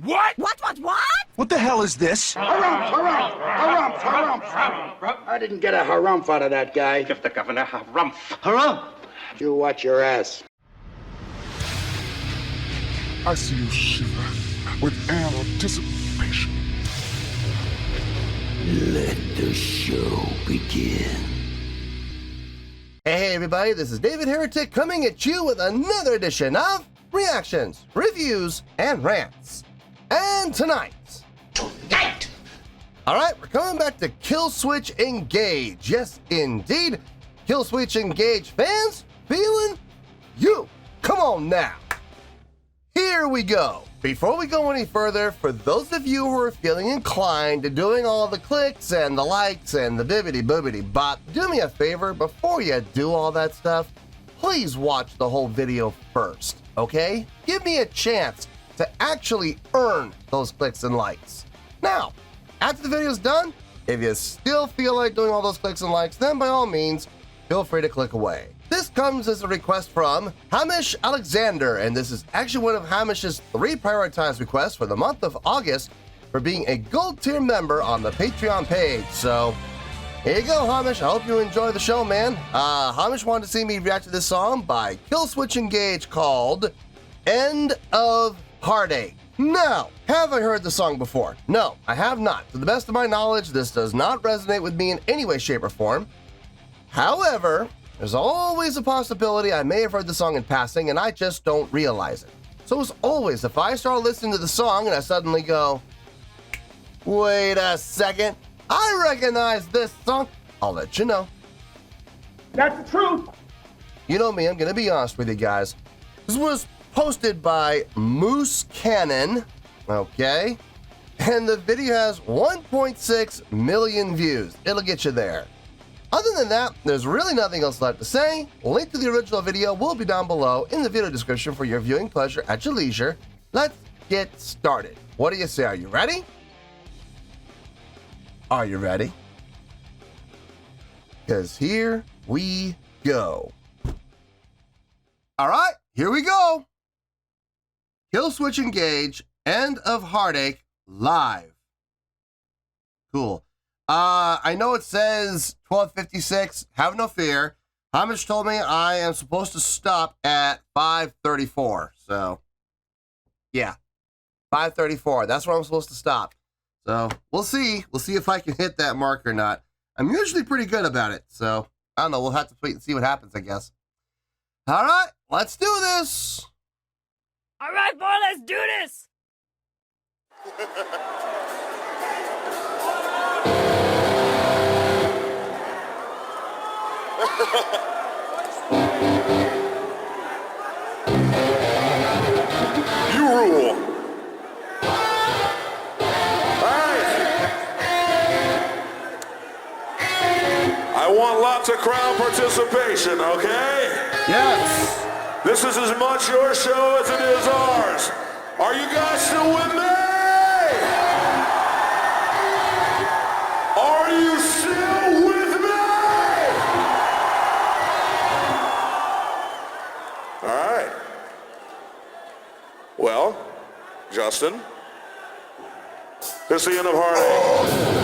What? What? What the hell is this? Harumph. I didn't get a harumph out of that guy. Give the governor harumph. Harumph? You watch your ass. I see you shiver with anticipation. Let the show begin. Hey everybody, this is David Heretic coming at you with another edition of Reactions, Reviews, and Rants. And tonight... Alright, we're coming back to Killswitch Engage. Yes, indeed. Killswitch Engage fans, feeling you. Come on now. Here we go. Before we go any further, for those of you who are feeling inclined to doing all the clicks and the likes and the bibbity-boobity-bop, do me a favor, before you do all that stuff, please watch the whole video first, okay? Give me a chance to actually earn those clicks and likes. Now, after the video's done, if you still feel like doing all those clicks and likes, then by all means, feel free to click away. This comes as a request from Hamish Alexander, and this is actually one of Hamish's 3 prioritized requests for the month of August for being a gold tier member on the Patreon page. So here you go, Hamish. I hope you enjoy the show, man. Hamish wanted to see me react to this song by Killswitch Engage called End of Heartache. Now, have I heard the song before? No, I have not. To the best of my knowledge, this does not resonate with me in any way, shape, or form. However, there's always a possibility I may have heard the song in passing and I just don't realize it. So as always, if I start listening to the song and I suddenly go, wait a second, I recognize this song, I'll let you know. That's the truth. You know me, I'm gonna be honest with you guys. This was posted by Moose Cannon, okay? And the video has 1.6 million views. It'll get you there. Other than that, there's really nothing else left to say. Link to the original video will be down below in the video description for your viewing pleasure at your leisure. Let's get started. What do you say? Are you ready? Are you ready? Because here we go. All right, here we go. Killswitch Engage, End of Heartache, live. Cool. I know it says 12:56. Have no fear. Hamish told me I am supposed to stop at 5:34. So, yeah, 5:34. That's where I'm supposed to stop. So we'll see. We'll see if I can hit that mark or not. I'm usually pretty good about it. So I don't know. We'll have to wait and see what happens, I guess. All right, let's do this. All right, boy, let's do this. You rule. Alright. I want lots of crowd participation, okay? Yes. This is as much your show as it is ours. Are you guys still with me? Are you still with me? All right. Well, Justin, this is the end of Heartache.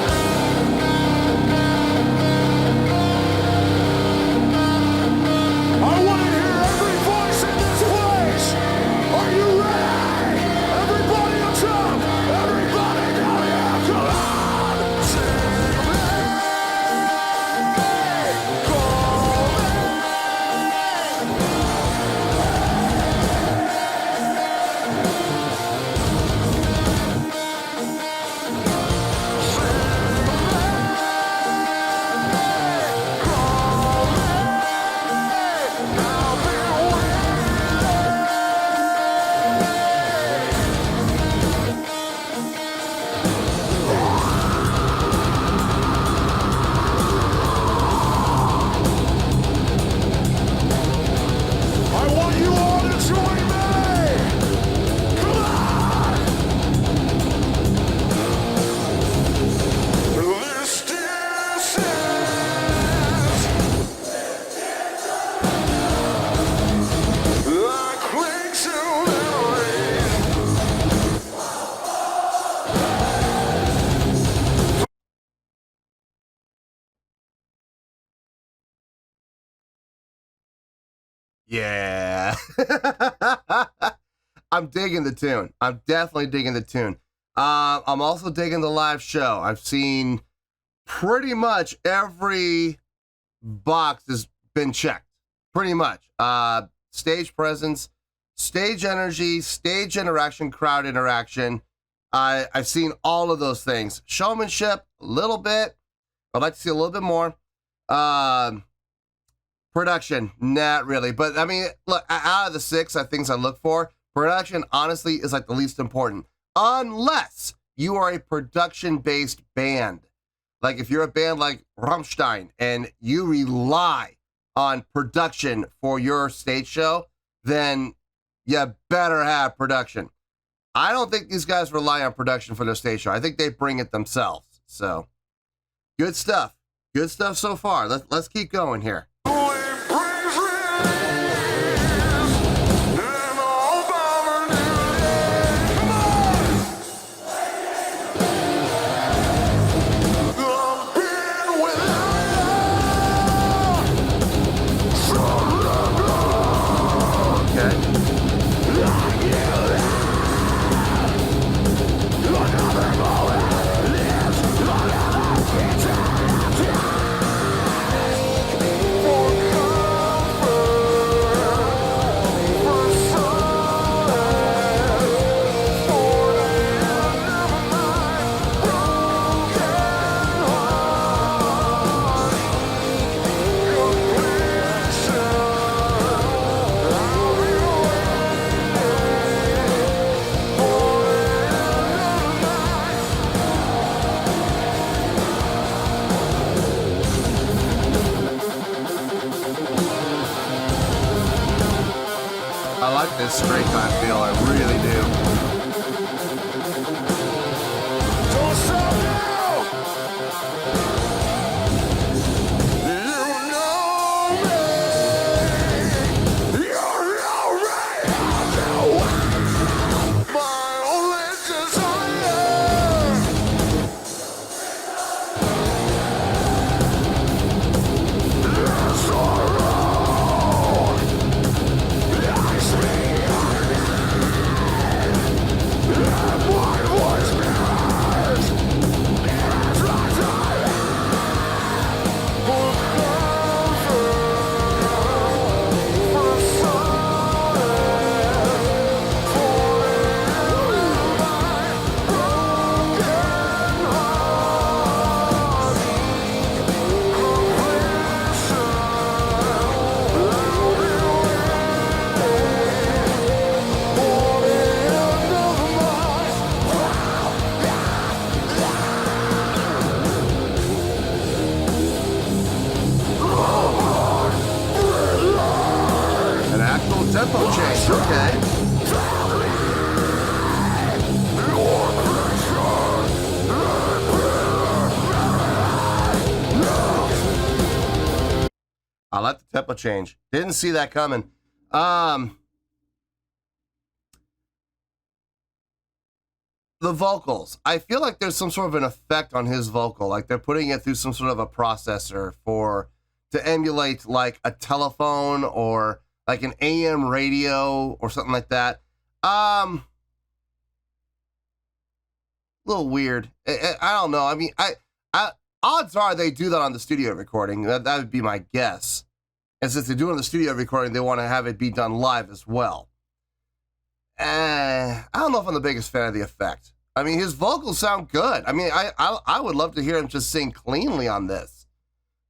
I want to hear every voice in this place. Are you ready? Everybody up top. Everybody down here. Come on. Sing me. Call me. Yeah. I'm digging the tune. I'm definitely digging the tune. I'm also digging the live show. I've seen pretty much every box has been checked. Pretty much. Stage presence, stage energy, stage interaction, crowd interaction. I've seen all of those things. Showmanship, a little bit. I'd like to see a little bit more. Production, not really. But I mean, look, out of the 6 things I look for, production honestly is like the least important. Unless you are a production-based band. Like if you're a band like Rammstein and you rely on production for your stage show, then you better have production. I don't think these guys rely on production for their stage show. I think they bring it themselves. So, good stuff. Good stuff so far. Let's keep going here. I like this straight time feel, I really do. Don't stop now! You know me! You know me! My only desire! Is sorrow! Lies me and my voice mirrors. It's like for comfort, for solace, for my broken heart. An actual tempo change, okay. I like the tempo change. Didn't see that coming. The vocals. I feel like there's some sort of an effect on his vocal. Like they're putting it through some sort of a processor to emulate like a telephone or like an AM radio or something like that. A little weird. I don't know. I mean, I odds are they do that on the studio recording. That would be my guess. And since they're doing the studio recording, they want to have it be done live as well. I don't know if I'm the biggest fan of the effect. I mean, his vocals sound good. I mean, I would love to hear him just sing cleanly on this.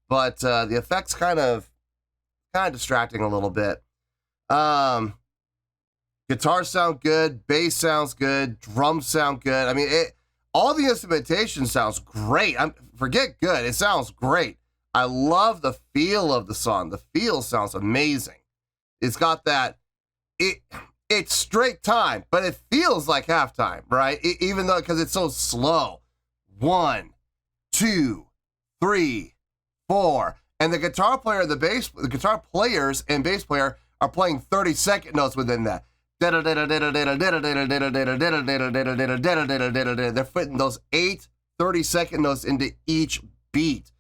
But the effect's kind of distracting a little bit. Guitars sound good, bass sounds good, drums sound good. I mean, all the instrumentation sounds great. Forget good, it sounds great. I love the feel of the song. The feel sounds amazing. It's got that, it's straight time, but it feels like halftime, right? Even though, because it's so slow. 1, 2, 3, 4. And the guitar player, the guitar players and bass player are playing 30-second notes within that. They're fitting those 8 30-second notes into each beat.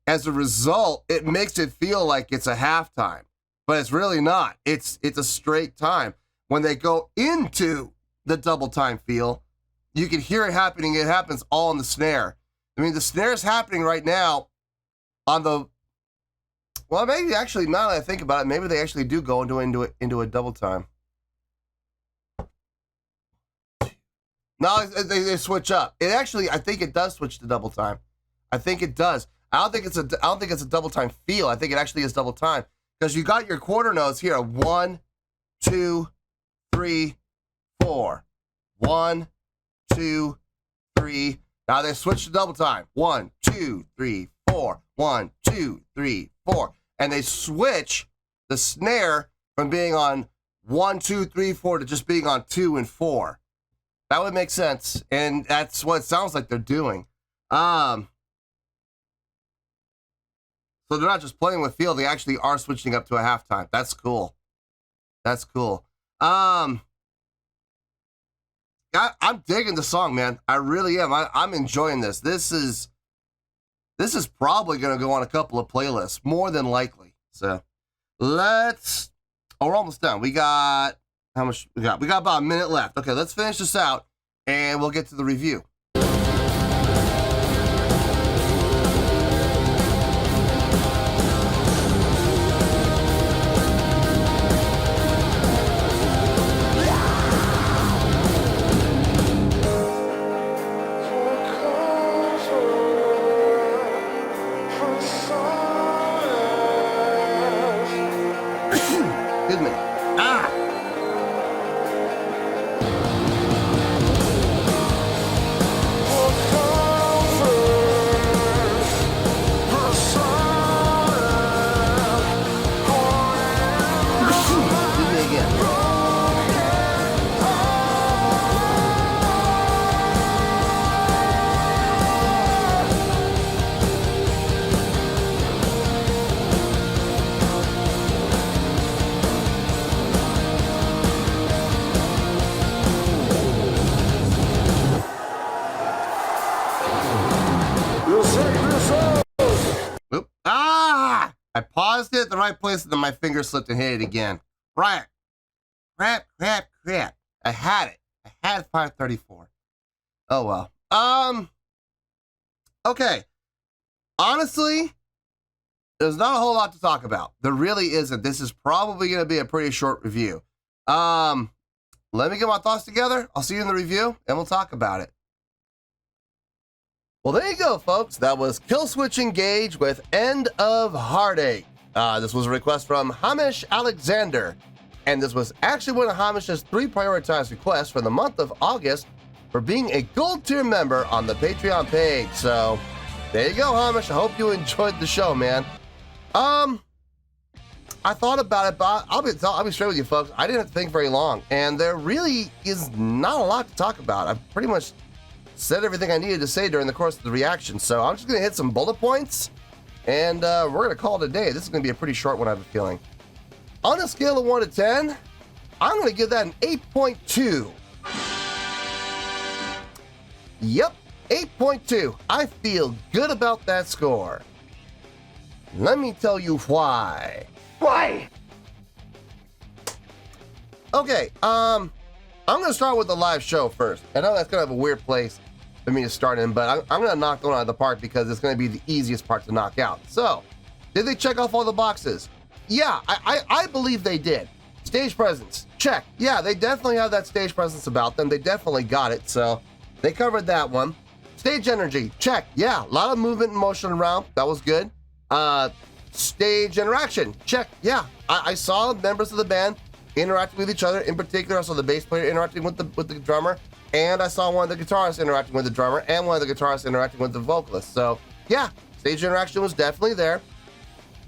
As a result, it makes it feel like it's a halftime. but it's really not. It's a straight time. When they go into the double time feel, you can hear it happening. It happens all in the snare. I mean, the snare is happening right now on the, well, maybe actually, now that I think about it, maybe they actually do go into a double time. No, they switch up. It actually, I think it does switch to double time. I think it does. I don't think it's a double time feel. I think it actually is double time because you got your quarter notes here. 1, 2, 3, 4. 1, 2, 3. Now they switch to double time. 1, 2, 3, 4. 1, 2, 3, 4. And they switch the snare from being on 1, 2, 3, 4 to just being on 2 and 4. That would make sense. And that's what it sounds like they're doing. So they're not just playing with feel, they actually are switching up to a halftime. That's cool. That's cool. I'm digging the song, man. I really am. I'm enjoying this. This is probably going to go on a couple of playlists, more than likely. So we're almost done. We got, how much we got? We got about a minute left. Okay, let's finish this out and we'll get to the review. Excuse me. Excuse me again. Oop. Ah! I paused it at the right place and then my finger slipped and hit it again. Crap. I had it. I had 534. Oh well. Okay. Honestly, there's not a whole lot to talk about. There really isn't. This is probably going to be a pretty short review. Let me get my thoughts together. I'll see you in the review and we'll talk about it. Well, there you go, folks. That was Killswitch Engage with End of Heartache. This was a request from Hamish Alexander, and this was actually one of Hamish's 3 prioritized requests for the month of August for being a gold tier member on the Patreon page. So there you go, Hamish. I hope you enjoyed the show, man. I thought about it, but I'll be straight with you, folks. I didn't have to think very long, and there really is not a lot to talk about. I've pretty much said everything I needed to say during the course of the reaction, so I'm just going to hit some bullet points, and we're going to call it a day. This is going to be a pretty short one, I have a feeling. On a scale of 1 to 10, I'm going to give that an 8.2. Yep, 8.2. I feel good about that score. Let me tell you why. Why? Okay, I'm going to start with the live show first. I know that's kind of a weird place for me to start in, but I'm going to knock one out of the park because it's going to be the easiest part to knock out. So, did they check off all the boxes? Yeah, I believe they did. Stage presence, check. Yeah, they definitely have that stage presence about them. They definitely got it, so they covered that one. Stage energy, check. Yeah, a lot of movement and motion around. That was good. Stage interaction, check. Yeah, I saw members of the band interacting with each other. In particular, I saw the bass player interacting with the drummer, and I saw one of the guitarists interacting with the drummer, and one of the guitarists interacting with the vocalist. So, yeah, stage interaction was definitely there.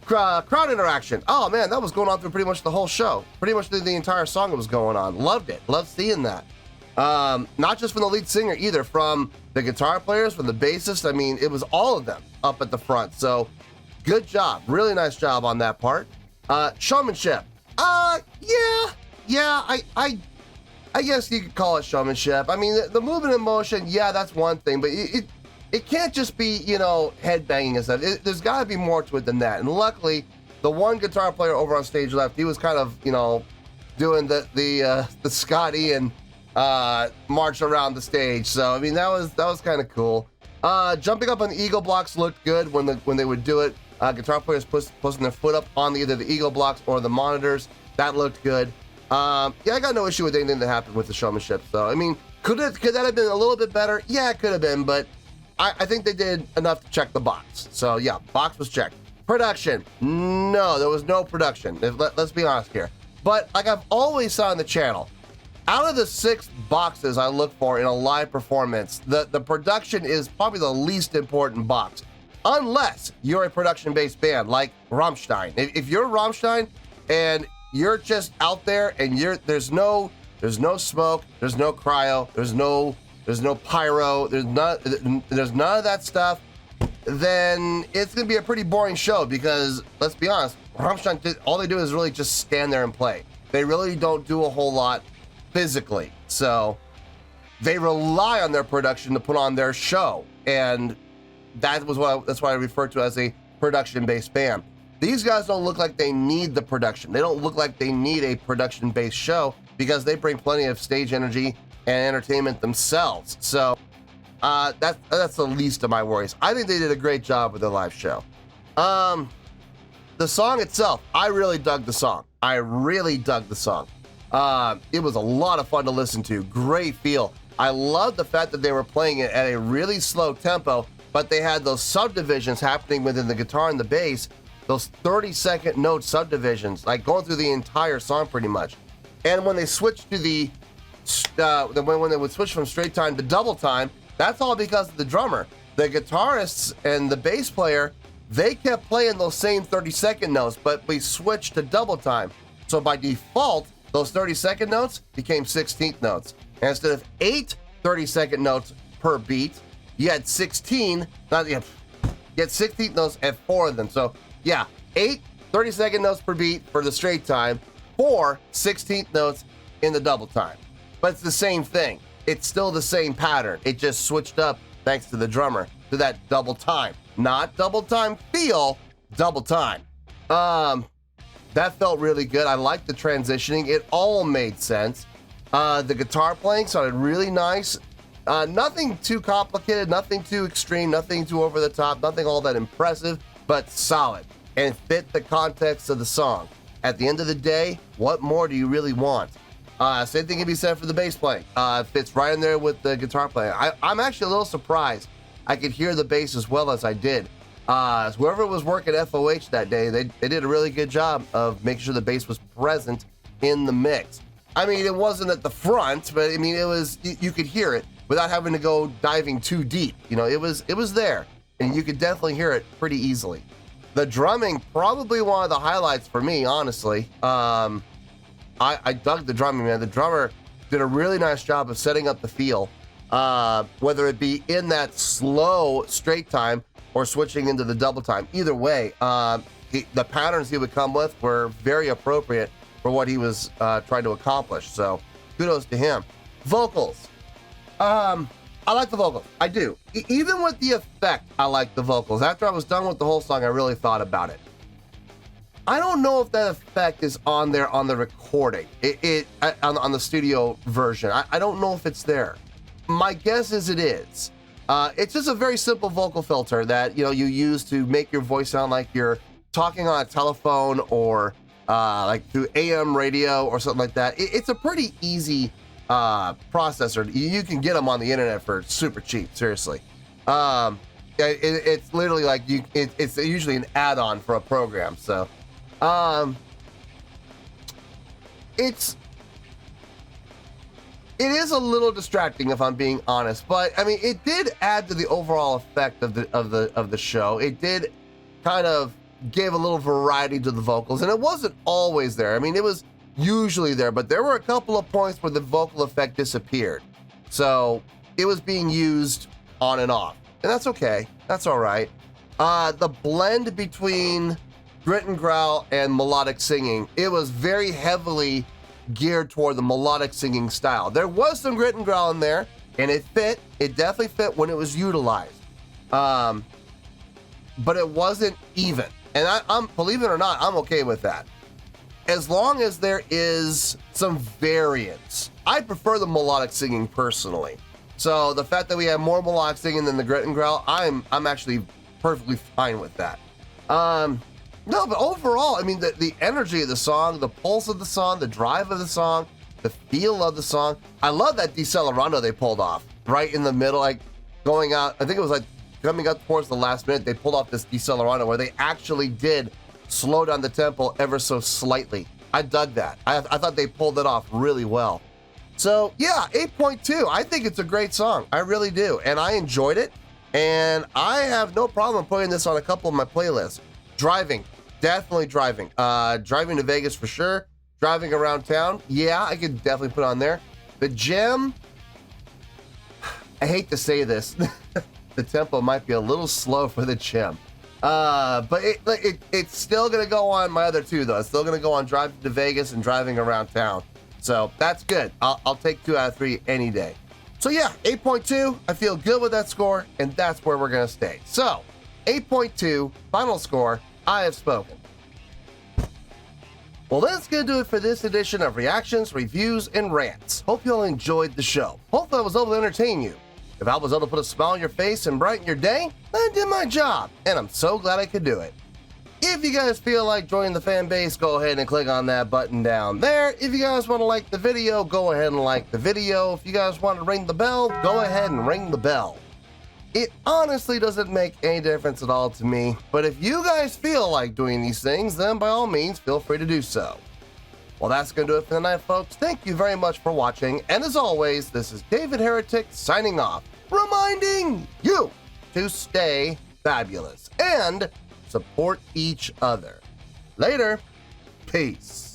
Crowd interaction. Oh, man, that was going on through pretty much the whole show. Pretty much the entire song that was going on. Loved it. Loved seeing that. Not just from the lead singer either, from the guitar players, from the bassist. I mean, it was all of them up at the front. So, good job. Really nice job on that part. Showmanship. Yeah, I guess you could call it showmanship. I mean, the movement and motion, yeah, that's one thing, but it can't just be, head banging and stuff. There's got to be more to it than that. And luckily, the one guitar player over on stage left, he was kind of, you know, doing the Scott Ian march around the stage. So I mean, that was kind of cool. Jumping up on the eagle blocks looked good when they would do it. Guitar players posting their foot up on either the eagle blocks or the monitors. That looked good. Yeah, I got no issue with anything that happened with the showmanship. So I mean, could that have been a little bit better? Yeah, it could have been, but I think they did enough to check the box. So yeah, box was checked. Production, no, there was no production. Let's be honest here. But like I've always said on the channel, out of the 6 boxes I look for in a live performance, the production is probably the least important box. Unless you're a production-based band like Rammstein. If you're Rammstein and you're just out there and there's no smoke, there's no cryo, there's no pyro, there's none of that stuff, then it's gonna be a pretty boring show because let's be honest, Rammstein, all they do is really just stand there and play. They really don't do a whole lot physically. So they rely on their production to put on their show. And that's what I refer to as a production-based band. These guys don't look like they need the production. They don't look like they need a production-based show because they bring plenty of stage energy and entertainment themselves. So that's the least of my worries. I think they did a great job with their live show. The song itself, I really dug the song. It was a lot of fun to listen to. Great feel. I love the fact that they were playing it at a really slow tempo, but they had those subdivisions happening within the guitar and the bass, those 30-second note subdivisions, like going through the entire song pretty much. And when they switched to when they would switch from straight time to double time, that's all because of the drummer. The guitarists and the bass player, they kept playing those same 30-second notes, but we switched to double time. So by default, those 30-second notes became 16th notes. And instead of 8 30-second notes per beat, you had 16, you had 16th notes at 4 of them. So yeah, 8 30-second notes per beat for the straight time, 4 16th notes in the double time. But it's the same thing. It's still the same pattern. It just switched up thanks to the drummer to that double time. Not double time feel, double time. That felt really good. I liked the transitioning. It all made sense. The guitar playing sounded really nice. Nothing too complicated, nothing too extreme, nothing too over the top, nothing all that impressive, but solid and fit the context of the song. At the end of the day, what more do you really want? Same thing can be said for the bass playing. It fits right in there with the guitar playing. I'm actually a little surprised I could hear the bass as well as I did. Whoever was working FOH that day, they did a really good job of making sure the bass was present in the mix. I mean, it wasn't at the front, but I mean, you could hear it without having to go diving too deep. You know, it was there, and you could definitely hear it pretty easily. The drumming, probably one of the highlights for me, honestly. I dug the drumming, man. The drummer did a really nice job of setting up the feel, whether it be in that slow straight time or switching into the double time. Either way, the patterns he would come with were very appropriate for what he was trying to accomplish. So kudos to him. Vocals. I like the vocals. I do. Even with the effect, I like the vocals. After I was done with the whole song, I really thought about it. I don't know if that effect is on there on the recording, on the studio version. I don't know if it's there. My guess is it is. It's just a very simple vocal filter that you use to make your voice sound like you're talking on a telephone or like through AM radio or something like that. It's a pretty easy processor. You can get them on the internet for super cheap. Seriously, it's literally like it's usually an add-on for a program. So. It is a little distracting if I'm being honest, but I mean it did add to the overall effect of the show. It did kind of gave a little variety to the vocals, and it wasn't always there. I mean, it was usually there, but there were a couple of points where the vocal effect disappeared. So it was being used on and off, and that's okay. That's all right. The blend between grit and growl and melodic singing, it was very heavily geared toward the melodic singing style. There was some grit and growl in there, and it definitely fit when it was utilized. But it wasn't even. And I'm, believe it or not, I'm okay with that. As long as there is some variance. I prefer the melodic singing personally. So the fact that we have more melodic singing than the grit and growl, I'm actually perfectly fine with that. No, but overall, I mean, the energy of the song, the pulse of the song, the drive of the song, the feel of the song. I love that decelerando they pulled off right in the middle, like going out. I think it was like coming up towards the last minute, they pulled off this decelerando where they actually did slow down the tempo ever so slightly. I dug that. I thought they pulled it off really well. So yeah, 8.2. I think it's a great song. I really do. And I enjoyed it. And I have no problem putting this on a couple of my playlists. Driving, definitely driving. Driving to Vegas for sure. Driving around town, yeah, I could definitely put on there. The gem, I hate to say this, the tempo might be a little slow for the gem. But it's still gonna go on my other two though. It's still gonna go on driving to Vegas and driving around town. So that's good. I'll take 2 out of 3 any day. So yeah, 8.2, I feel good with that score, and that's where we're gonna stay. So, 8.2, final score, I have spoken. Well, that's going to do it for this edition of Reactions, Reviews, and Rants. Hope you all enjoyed the show. Hope I was able to entertain you. If I was able to put a smile on your face and brighten your day, I did my job, and I'm so glad I could do it. If you guys feel like joining the fan base, go ahead and click on that button down there. If you guys want to like the video, go ahead and like the video. If you guys want to ring the bell, go ahead and ring the bell. It honestly doesn't make any difference at all to me, but if you guys feel like doing these things, then by all means, feel free to do so. Well, that's going to do it for the night, folks. Thank you very much for watching, and as always, this is David Heretic signing off, reminding you to stay fabulous and support each other. Later. Peace.